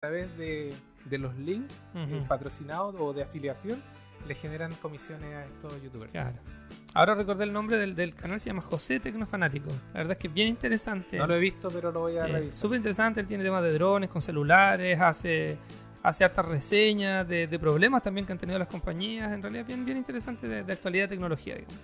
través de los links patrocinados o de afiliación le generan comisiones a estos youtubers. Claro. Ahora recordé el nombre del canal, se llama José Tecnofanático. La verdad es que es bien interesante. No lo he visto, pero lo voy a revisar. Súper interesante, él tiene temas de drones con celulares, hace hartas reseñas de problemas también que han tenido las compañías. En realidad bien interesante de actualidad de tecnología, digamos.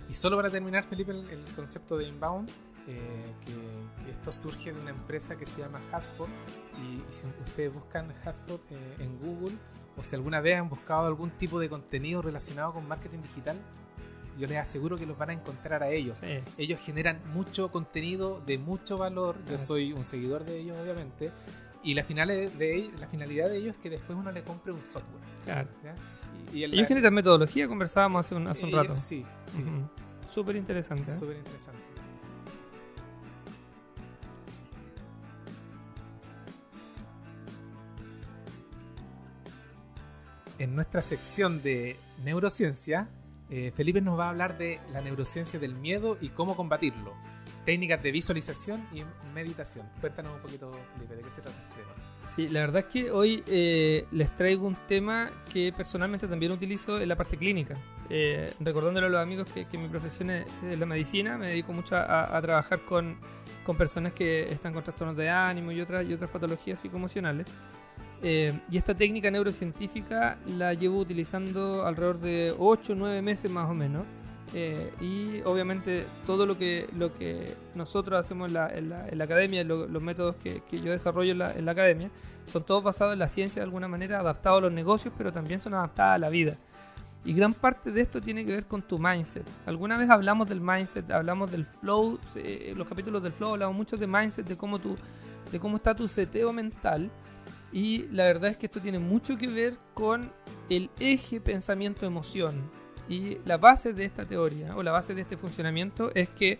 Y solo para terminar, Felipe, el concepto de inbound, que esto surge de una empresa que se llama HubSpot, y si ustedes buscan HubSpot en Google, o si alguna vez han buscado algún tipo de contenido relacionado con marketing digital, yo les aseguro que los van a encontrar a ellos. Sí. Ellos generan mucho contenido de mucho valor. Yo soy un seguidor de ellos, obviamente, y la finalidad de ellos es que después uno le compre un software. Claro. Ellos generan metodología, conversábamos hace un rato. Sí. Súper interesante. Súper interesante. En nuestra sección de neurociencia, Felipe nos va a hablar de la neurociencia del miedo y cómo combatirlo. Técnicas de visualización y meditación. Cuéntanos un poquito, Felipe, ¿de qué se trata este tema? Sí, la verdad es que hoy les traigo un tema que personalmente también utilizo en la parte clínica. Recordándole a los amigos que mi profesión es la medicina, me dedico mucho a trabajar con personas que están con trastornos de ánimo y otras patologías psicoemocionales. Y esta técnica neurocientífica la llevo utilizando alrededor de 8 o 9 meses más o menos. Y obviamente todo lo que nosotros hacemos en la academia, los métodos que yo desarrollo en la academia, son todos basados en la ciencia de alguna manera, adaptados a los negocios, pero también son adaptados a la vida. Y gran parte de esto tiene que ver con tu mindset. Alguna vez hablamos del mindset, hablamos del flow, los capítulos del flow hablamos mucho de mindset, de cómo está tu seteo mental. Y la verdad es que esto tiene mucho que ver con el eje pensamiento-emoción. Y la base de esta teoría, o la base de este funcionamiento, es que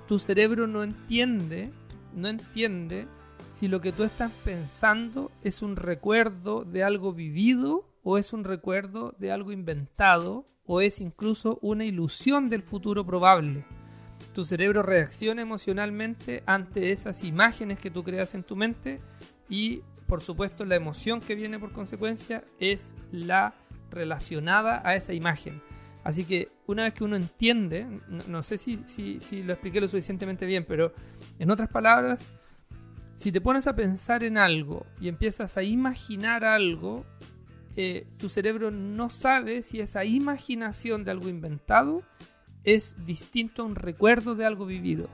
tu cerebro no entiende si lo que tú estás pensando es un recuerdo de algo vivido, o es un recuerdo de algo inventado, o es incluso una ilusión del futuro probable. Tu cerebro reacciona emocionalmente ante esas imágenes que tú creas en tu mente, y por supuesto la emoción que viene por consecuencia es la relacionada a esa imagen. Así que una vez que uno entiende, no sé si lo expliqué lo suficientemente bien, pero en otras palabras, si te pones a pensar en algo y empiezas a imaginar algo, tu cerebro no sabe si esa imaginación de algo inventado es distinto a un recuerdo de algo vivido.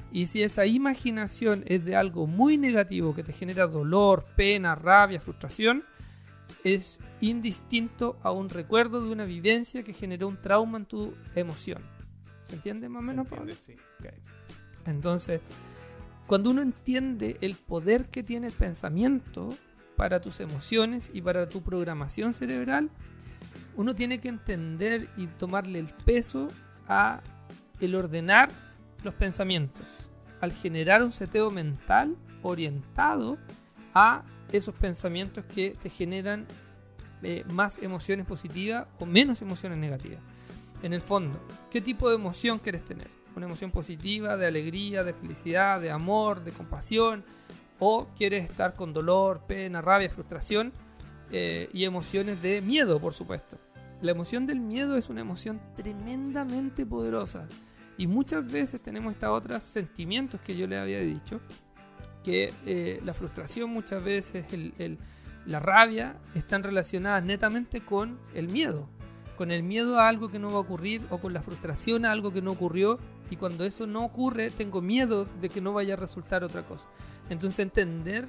Y si esa imaginación es de algo muy negativo que te genera dolor, pena, rabia, frustración, es indistinto a un recuerdo de una vivencia que generó un trauma en tu emoción. ¿Se entiende más o menos, Pablo? Sí. Okay. Entonces, cuando uno entiende el poder que tiene el pensamiento para tus emociones y para tu programación cerebral, uno tiene que entender y tomarle el peso a el ordenar los pensamientos, al generar un seteo mental orientado a esos pensamientos que te generan más emociones positivas o menos emociones negativas. En el fondo, ¿qué tipo de emoción quieres tener? ¿Una emoción positiva, de alegría, de felicidad, de amor, de compasión? ¿O quieres estar con dolor, pena, rabia, frustración y emociones de miedo, por supuesto? La emoción del miedo es una emoción tremendamente poderosa. Y muchas veces tenemos estos otros sentimientos que yo les había dicho, que la frustración muchas veces, la rabia, están relacionadas netamente con el miedo a algo que no va a ocurrir, o con la frustración a algo que no ocurrió, y cuando eso no ocurre tengo miedo de que no vaya a resultar otra cosa. Entonces entender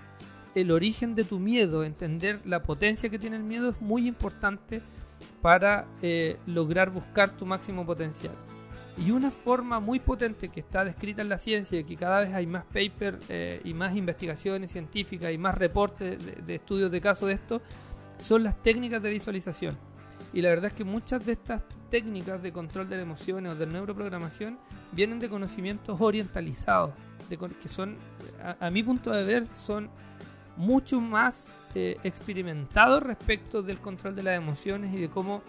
el origen de tu miedo, entender la potencia que tiene el miedo es muy importante para lograr buscar tu máximo potencial. Y una forma muy potente que está descrita en la ciencia, y que cada vez hay más papers y más investigaciones científicas y más reportes de estudios de casos de esto, son las técnicas de visualización. Y la verdad es que muchas de estas técnicas de control de las emociones o de neuroprogramación vienen de conocimientos orientalizados, que son, a mi punto de ver, son mucho más experimentados respecto del control de las emociones y de cómo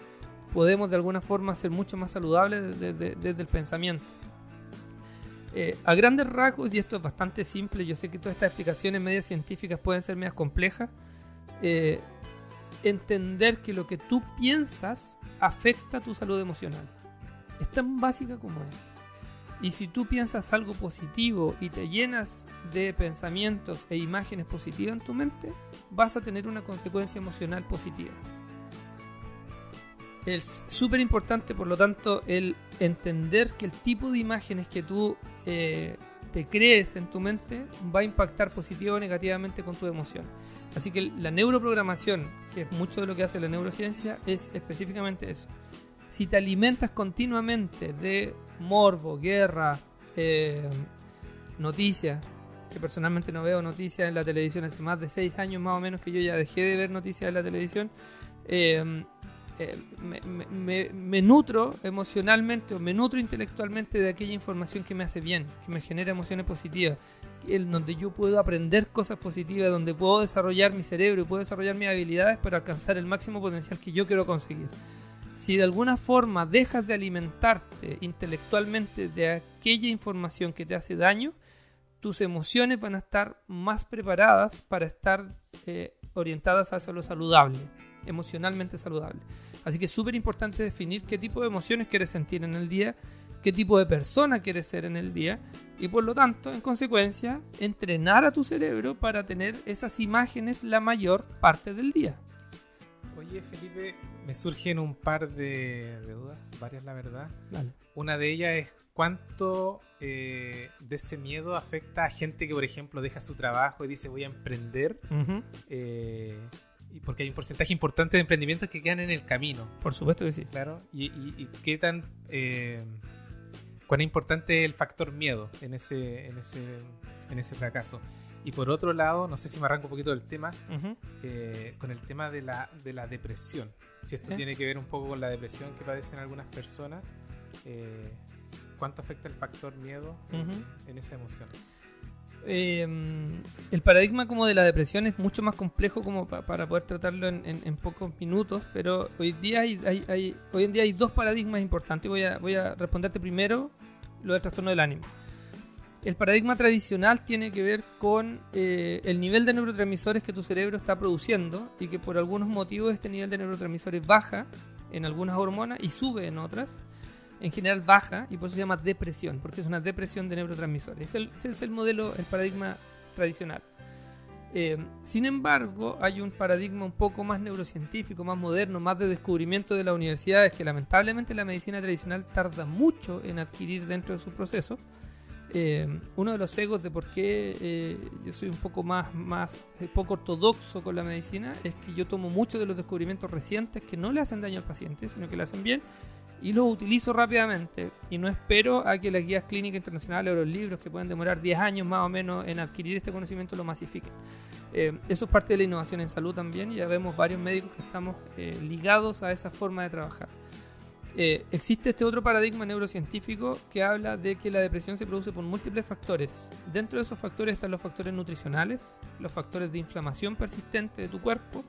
podemos de alguna forma ser mucho más saludables desde el pensamiento. A grandes rasgos, y esto es bastante simple, yo sé que todas estas explicaciones medias científicas pueden ser medias complejas, entender que lo que tú piensas afecta tu salud emocional. Es tan básica como es. Y si tú piensas algo positivo y te llenas de pensamientos e imágenes positivas en tu mente, vas a tener una consecuencia emocional positiva. Es súper importante, por lo tanto, el entender que el tipo de imágenes que tú te crees en tu mente va a impactar positivo o negativamente con tu emoción. Así que la neuroprogramación, que es mucho de lo que hace la neurociencia, es específicamente eso. Si te alimentas continuamente de morbo, guerra, noticias, que personalmente no veo noticias en la televisión hace más de 6 años más o menos que yo ya dejé de ver noticias en la televisión, me nutro emocionalmente o me nutro intelectualmente de aquella información que me hace bien, que me genera emociones positivas, donde yo puedo aprender cosas positivas, donde puedo desarrollar mi cerebro y puedo desarrollar mis habilidades para alcanzar el máximo potencial que yo quiero conseguir. Si de alguna forma dejas de alimentarte intelectualmente de aquella información que te hace daño, tus emociones van a estar más preparadas para estar orientadas hacia lo saludable, emocionalmente saludable. Así que es súper importante definir qué tipo de emociones quieres sentir en el día, qué tipo de persona quieres ser en el día y por lo tanto, en consecuencia, entrenar a tu cerebro para tener esas imágenes la mayor parte del día. Oye, Felipe, me surgen un par de dudas, varias la verdad. Dale. Una de ellas es cuánto de ese miedo afecta a gente que, por ejemplo, deja su trabajo y dice voy a emprender, y porque hay un porcentaje importante de emprendimientos que quedan en el camino. Por supuesto que sí. Claro, y qué tan cuán importante es el factor miedo en ese fracaso. Y por otro lado, no sé si me arranco un poquito del tema, con el tema de la depresión. Si esto tiene que ver un poco con la depresión que padecen algunas personas, ¿cuánto afecta el factor miedo en esa emoción? El paradigma como de la depresión es mucho más complejo como para poder tratarlo en pocos minutos, pero hoy en día hay 2 paradigmas importantes. Voy a responderte primero lo del trastorno del ánimo. El paradigma tradicional tiene que ver con el nivel de neurotransmisores que tu cerebro está produciendo y que por algunos motivos este nivel de neurotransmisores baja en algunas hormonas y sube en otras. En general baja y por eso se llama depresión, porque es una depresión de neurotransmisores. Ese es el modelo, el paradigma tradicional. Sin embargo, hay un paradigma un poco más neurocientífico, más moderno, más de descubrimiento de las universidades, que lamentablemente la medicina tradicional tarda mucho en adquirir dentro de su proceso. Uno de los sesgos de por qué yo soy un poco más poco ortodoxo con la medicina es que yo tomo muchos de los descubrimientos recientes que no le hacen daño al paciente, sino que le hacen bien, y los utilizo rápidamente y no espero a que las guías clínicas internacionales o los libros que pueden demorar 10 años más o menos en adquirir este conocimiento lo masifiquen. Eso es parte de la innovación en salud también, y ya vemos varios médicos que estamos ligados a esa forma de trabajar. Existe este otro paradigma neurocientífico que habla de que la depresión se produce por múltiples factores. Dentro de esos factores están los factores nutricionales, los factores de inflamación persistente de tu cuerpo,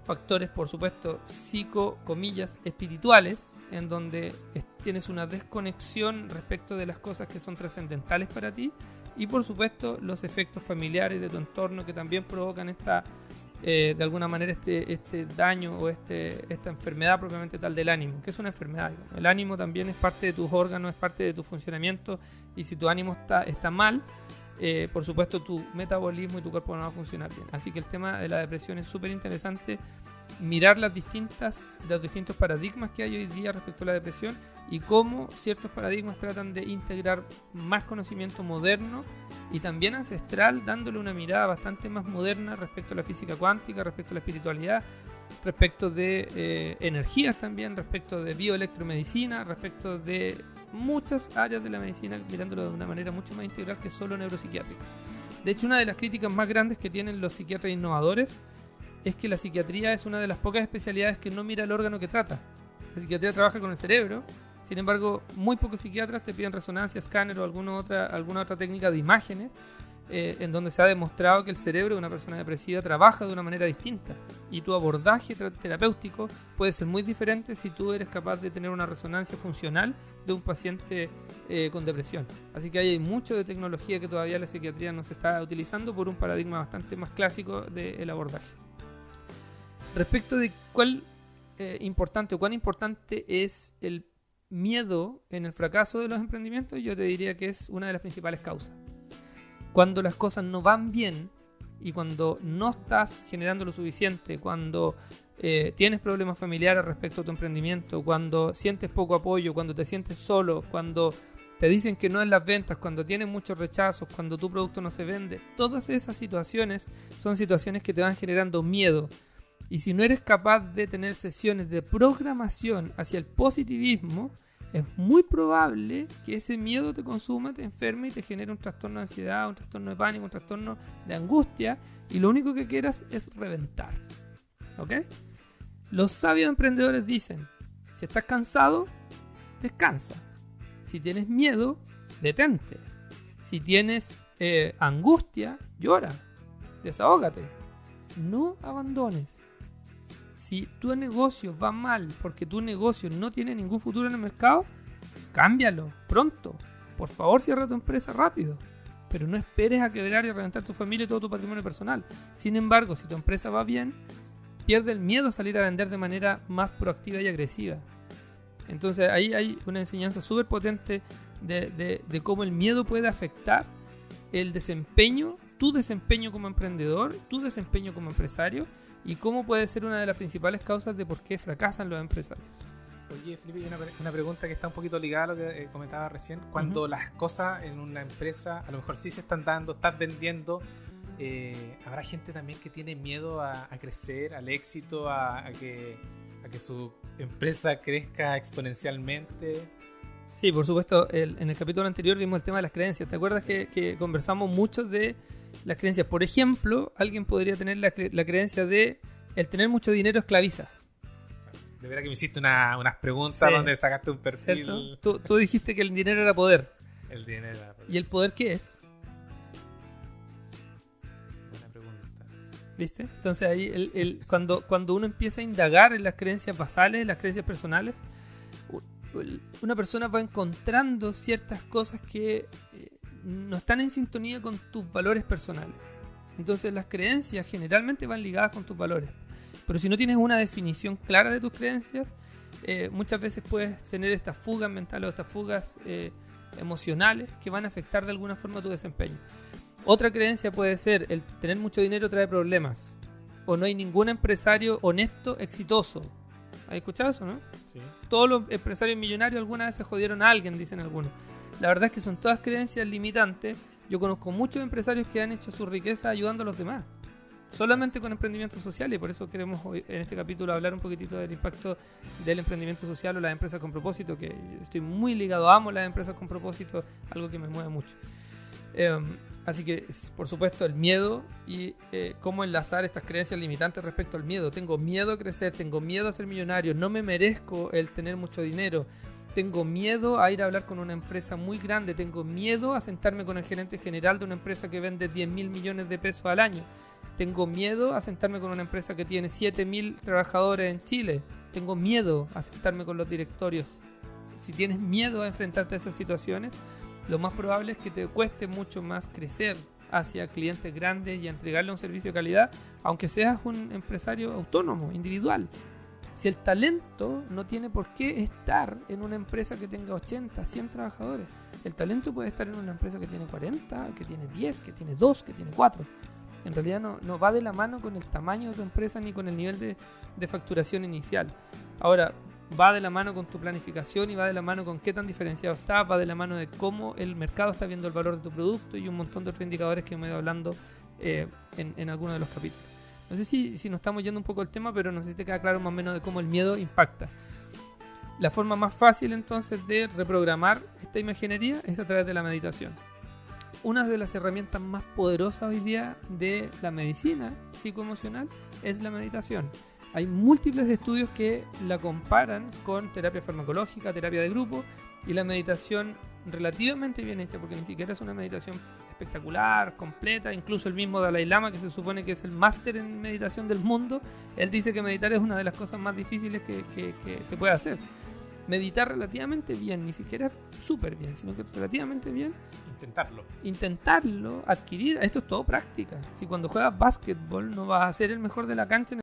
factores, por supuesto, espirituales, en donde tienes una desconexión respecto de las cosas que son trascendentales para ti, y por supuesto los efectos familiares de tu entorno que también provocan de alguna manera este daño o esta enfermedad propiamente tal del ánimo, que es una enfermedad. El ánimo también es parte de tus órganos, es parte de tu funcionamiento, y si tu ánimo está mal, por supuesto tu metabolismo y tu cuerpo no va a funcionar bien. Así que el tema de la depresión es súper interesante, mirar los distintos paradigmas que hay hoy día respecto a la depresión y cómo ciertos paradigmas tratan de integrar más conocimiento moderno y también ancestral, dándole una mirada bastante más moderna respecto a la física cuántica, respecto a la espiritualidad, respecto de energías también, respecto de bioelectromedicina, respecto de muchas áreas de la medicina, mirándolo de una manera mucho más integral que solo neuropsiquiátrica. De hecho, una de las críticas más grandes que tienen los psiquiatras innovadores es que la psiquiatría es una de las pocas especialidades que no mira el órgano que trata. La psiquiatría trabaja con el cerebro, sin embargo, muy pocos psiquiatras te piden resonancia, escáner o alguna otra técnica de imágenes en donde se ha demostrado que el cerebro de una persona depresiva trabaja de una manera distinta y tu abordaje terapéutico puede ser muy diferente si tú eres capaz de tener una resonancia funcional de un paciente con depresión. Así que hay mucho de tecnología que todavía la psiquiatría no se está utilizando por un paradigma bastante más clásico del abordaje. Respecto de cuán importante es el miedo en el fracaso de los emprendimientos, yo te diría que es una de las principales causas. Cuando las cosas no van bien y cuando no estás generando lo suficiente, cuando tienes problemas familiares respecto a tu emprendimiento, cuando sientes poco apoyo, cuando te sientes solo, cuando te dicen que no en las ventas, cuando tienes muchos rechazos, cuando tu producto no se vende, todas esas situaciones son situaciones que te van generando miedo. Y si no eres capaz de tener sesiones de programación hacia el positivismo, es muy probable que ese miedo te consuma, te enferme y te genere un trastorno de ansiedad, un trastorno de pánico, un trastorno de angustia, y lo único que quieras es reventar. ¿Ok? Los sabios emprendedores dicen: si estás cansado, descansa. Si tienes miedo, detente. Si tienes angustia, llora. Desahógate. No abandones. Si tu negocio va mal porque tu negocio no tiene ningún futuro en el mercado, cámbialo pronto. Por favor, cierra tu empresa rápido. Pero no esperes a quebrar y a reventar tu familia y todo tu patrimonio personal. Sin embargo, si tu empresa va bien, pierde el miedo a salir a vender de manera más proactiva y agresiva. Entonces ahí hay una enseñanza súper potente de cómo el miedo puede afectar el desempeño, tu desempeño como emprendedor, tu desempeño como empresario, y cómo puede ser una de las principales causas de por qué fracasan los empresarios. Oye, Felipe, hay una pregunta que está un poquito ligada a lo que comentaba recién. Cuando las cosas en una empresa a lo mejor sí se están dando, estás vendiendo, habrá gente también que tiene miedo a crecer, al éxito, a que su empresa crezca exponencialmente. Sí, por supuesto. En el capítulo anterior vimos el tema de las creencias. ¿Te acuerdas que conversamos mucho de las creencias? Por ejemplo, alguien podría tener la creencia de el tener mucho dinero esclaviza. De verdad que me hiciste unas preguntas, sí, donde sacaste un perfil. Tú dijiste que el dinero era poder. El dinero era poder. ¿Y el poder qué es? Buena pregunta. ¿Viste? Entonces ahí cuando uno empieza a indagar en las creencias basales, en las creencias personales, una persona va encontrando ciertas cosas que no están en sintonía con tus valores personales. Entonces las creencias generalmente van ligadas con tus valores. Pero si no tienes una definición clara de tus creencias, muchas veces puedes tener estas fugas mentales o estas fugas emocionales que van a afectar de alguna forma tu desempeño. Otra creencia puede ser: el tener mucho dinero trae problemas, o no hay ningún empresario honesto exitoso. ¿Has escuchado eso, no? Sí. Todos los empresarios millonarios alguna vez se jodieron a alguien, dicen algunos. La verdad es que son todas creencias limitantes. Yo conozco muchos empresarios que han hecho su riqueza ayudando a los demás, solamente con emprendimiento social, y por eso queremos hoy, en este capítulo, hablar un poquitito del impacto del emprendimiento social o las empresas con propósito, que estoy muy ligado, amo las empresas con propósito, algo que me mueve mucho. Así que, por supuesto, el miedo y cómo enlazar estas creencias limitantes respecto al miedo. Tengo miedo a crecer, tengo miedo a ser millonario, no me merezco el tener mucho dinero, tengo miedo a ir a hablar con una empresa muy grande, tengo miedo a sentarme con el gerente general de una empresa que vende 10.000 millones de pesos al año. Tengo miedo a sentarme con una empresa que tiene 7.000 trabajadores en Chile. Tengo miedo a sentarme con los directorios. Si tienes miedo a enfrentarte a esas situaciones, lo más probable es que te cueste mucho más crecer hacia clientes grandes y entregarle un servicio de calidad, aunque seas un empresario autónomo, individual. Si el talento no tiene por qué estar en una empresa que tenga 80, 100 trabajadores. El talento puede estar en una empresa que tiene 40, que tiene 10, que tiene 2, que tiene 4. En realidad no va de la mano con el tamaño de tu empresa ni con el nivel de facturación inicial. Ahora, va de la mano con tu planificación y va de la mano con qué tan diferenciado estás, va de la mano de cómo el mercado está viendo el valor de tu producto y un montón de otros indicadores que hemos ido hablando en algunos de los capítulos. No sé si nos estamos yendo un poco al tema, pero no sé si te queda claro más o menos de cómo el miedo impacta. La forma más fácil entonces de reprogramar esta imaginería es a través de la meditación. Una de las herramientas más poderosas hoy día de la medicina psicoemocional es la meditación. Hay múltiples estudios que la comparan con terapia farmacológica, terapia de grupo, y la meditación relativamente bien hecha, porque ni siquiera es una meditación espectacular, completa. Incluso el mismo Dalai Lama, que se supone que es el máster en meditación del mundo, él dice que meditar es una de las cosas más difíciles que se puede hacer. Meditar relativamente bien, ni siquiera súper bien, sino que relativamente bien. Intentarlo, adquirir. Esto es todo práctica. Si cuando juegas básquetbol no vas a ser el mejor de la cancha